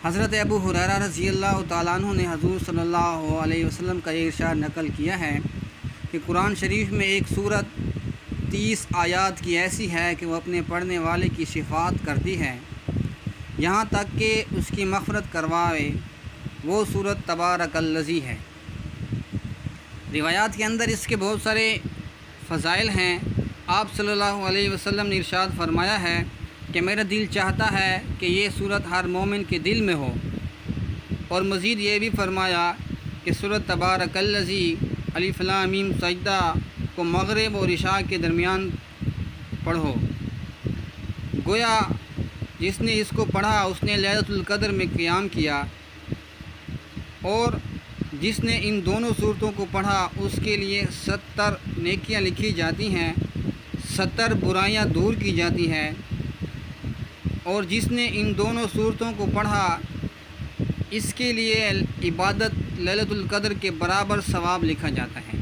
حضرت ابو ہریرہ رضی اللہ تعالیٰ عنہ نے حضور صلی اللہ علیہ وسلم کا یہ ارشاد نقل کیا ہے کہ قرآن شریف میں ایک سورت 30 آیات کی ایسی ہے کہ وہ اپنے پڑھنے والے کی شفاعت کرتی ہے یہاں تک کہ اس کی مغفرت کروائے۔ وہ سورت تبارک الذی ہے۔ روایات کے اندر اس کے بہت سارے فضائل ہیں۔ آپ صلی اللہ علیہ وسلم نے ارشاد فرمایا ہے کہ میرا دل چاہتا ہے کہ یہ سورت ہر مومن کے دل میں ہو، اور مزید یہ بھی فرمایا کہ سورت تبارک الذی الف لام میم سجدہ کو مغرب اور عشاء کے درمیان پڑھو۔ گویا جس نے اس کو پڑھا اس نے لیلۃ القدر میں قیام کیا، اور جس نے ان دونوں صورتوں کو پڑھا اس کے لیے 70 نیکیاں لکھی جاتی ہیں، 70 برائیاں دور کی جاتی ہیں، اور جس نے ان دونوں صورتوں کو پڑھا اس کے لیے عبادت لیلۃ القدر کے برابر ثواب لکھا جاتا ہے۔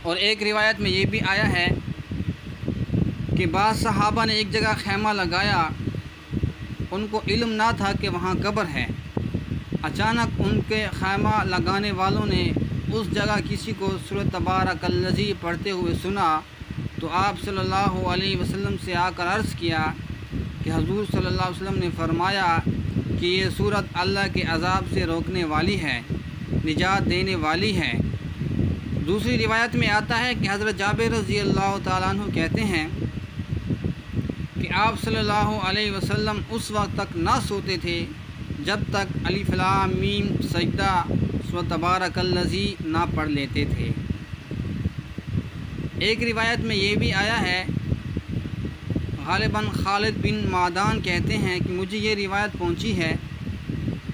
اور ایک روایت میں یہ بھی آیا ہے کہ بعض صحابہ نے ایک جگہ خیمہ لگایا، ان کو علم نہ تھا کہ وہاں قبر ہے۔ اچانک ان کے خیمہ لگانے والوں نے اس جگہ کسی کو سورۃ تبارک الذی پڑھتے ہوئے سنا، تو آپ صلی اللہ علیہ وسلم سے آ کر عرض کیا کہ حضور صلی اللہ علیہ وسلم نے فرمایا کہ یہ سورت اللہ کے عذاب سے روکنے والی ہے، نجات دینے والی ہے۔ دوسری روایت میں آتا ہے کہ حضرت جابر رضی اللہ تعالیٰ عنہ کہتے ہیں کہ آپ صلی اللہ علیہ وسلم اس وقت تک نہ سوتے تھے جب تک الف لام میم سجدہ سورۃ تبارک الذی نہ پڑھ لیتے تھے۔ ایک روایت میں یہ بھی آیا ہے، غالباً خالد بن معدان کہتے ہیں کہ مجھے یہ روایت پہنچی ہے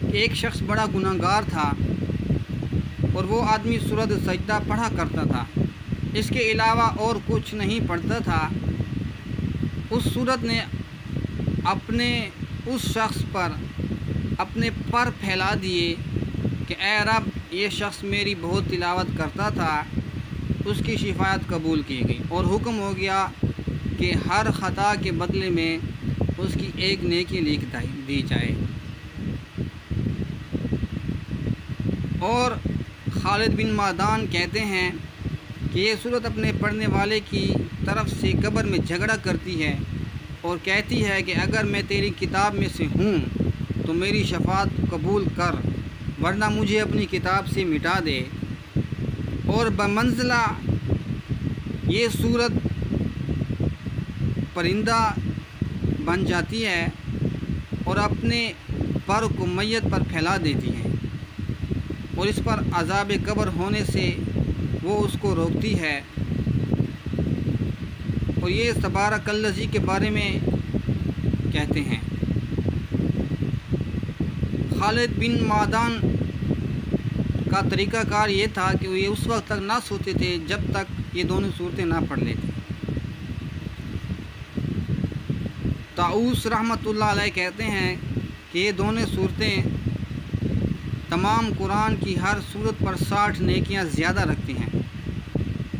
کہ ایک شخص بڑا گنہگار تھا اور وہ آدمی سورۃ سجدہ پڑھا کرتا تھا، اس کے علاوہ اور کچھ نہیں پڑھتا تھا۔ اس سورت نے اپنے اس شخص پر اپنے پر پھیلا دیے کہ اے رب، یہ شخص میری بہت تلاوت کرتا تھا۔ اس کی شفاعت قبول کی گئی اور حکم ہو گیا کہ ہر خطا کے بدلے میں اس کی ایک نیکی لکھ دی جائے۔ اور خالد بن معدان کہتے ہیں کہ یہ سورت اپنے پڑھنے والے کی طرف سے قبر میں جھگڑا کرتی ہے اور کہتی ہے کہ اگر میں تیری کتاب میں سے ہوں تو میری شفاعت قبول کر، ورنہ مجھے اپنی کتاب سے مٹا دے۔ اور بمنزلہ یہ سورت پرندہ بن جاتی ہے اور اپنے پر کو میت پر پھیلا دیتی ہے، اور اس پر عذاب قبر ہونے سے وہ اس کو روکتی ہے۔ اور یہ تبارک الذی کے بارے میں کہتے ہیں۔ خالد بن معدان کا طریقہ کار یہ تھا کہ وہ اس وقت تک نہ سوتے تھے جب تک یہ دونوں صورتیں نہ پڑھ لیتے۔ طاؤس رحمۃ اللہ علیہ کہتے ہیں کہ یہ دونوں صورتیں تمام قرآن کی ہر صورت پر 60 نیکیاں زیادہ رکھتی ہیں۔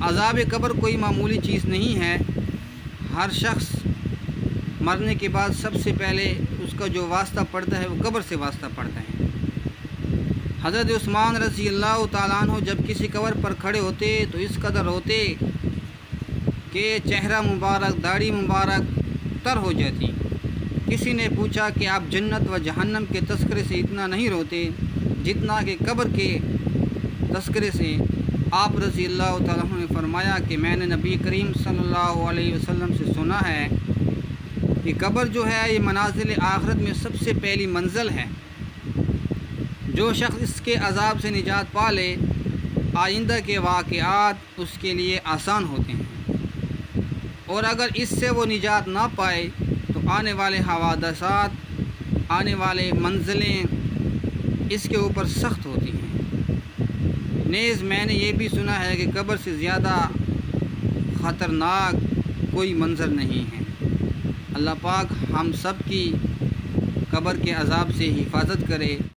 عذاب قبر کوئی معمولی چیز نہیں ہے۔ ہر شخص مرنے کے بعد سب سے پہلے اس کا جو واسطہ پڑتا ہے وہ قبر سے واسطہ پڑتا ہے۔ حضرت عثمان رضی اللہ تعالیٰ عنہ جب کسی قبر پر کھڑے ہوتے تو اس قدر روتے کہ چہرہ مبارک، داڑھی مبارک تر ہو جاتی۔ کسی نے پوچھا کہ آپ جنت و جہنم کے تذکرے سے اتنا نہیں روتے جتنا کہ قبر کے تذکرے سے؟ آپ رضی اللہ تعالیٰ عنہ نے فرمایا کہ میں نے نبی کریم صلی اللہ علیہ وسلم سے سنا ہے کہ قبر جو ہے یہ منازل آخرت میں سب سے پہلی منزل ہے۔ جو شخص اس کے عذاب سے نجات پا لے، آئندہ کے واقعات اس کے لیے آسان ہوتے ہیں، اور اگر اس سے وہ نجات نہ پائے تو آنے والے حوادثات، آنے والے منزلیں اس کے اوپر سخت ہوتی ہیں۔ نیز میں نے یہ بھی سنا ہے کہ قبر سے زیادہ خطرناک کوئی منظر نہیں ہے۔ اللہ پاک ہم سب کی قبر کے عذاب سے حفاظت کرے۔